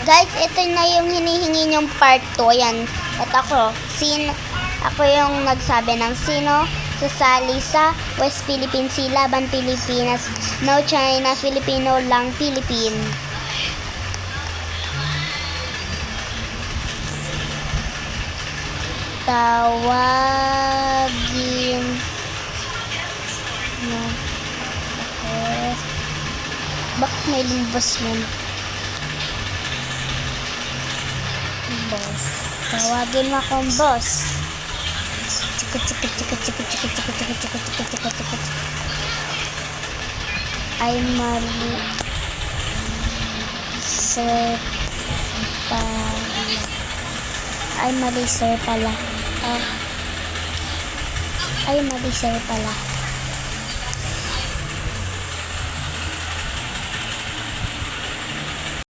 Guys, ito na yung hinihingi nyong part 2. Ayan. At ako yung nagsabi ng sino sasali sa West Philippine Sea laban Pilipinas. No China, Filipino lang Philippine. Tawagin mo ako. Bakit may lumbas yun? Boss. Tawagin mo akong boss. Ay mali. Sir pala. Ay mali sir pala. Ay mali sir pala.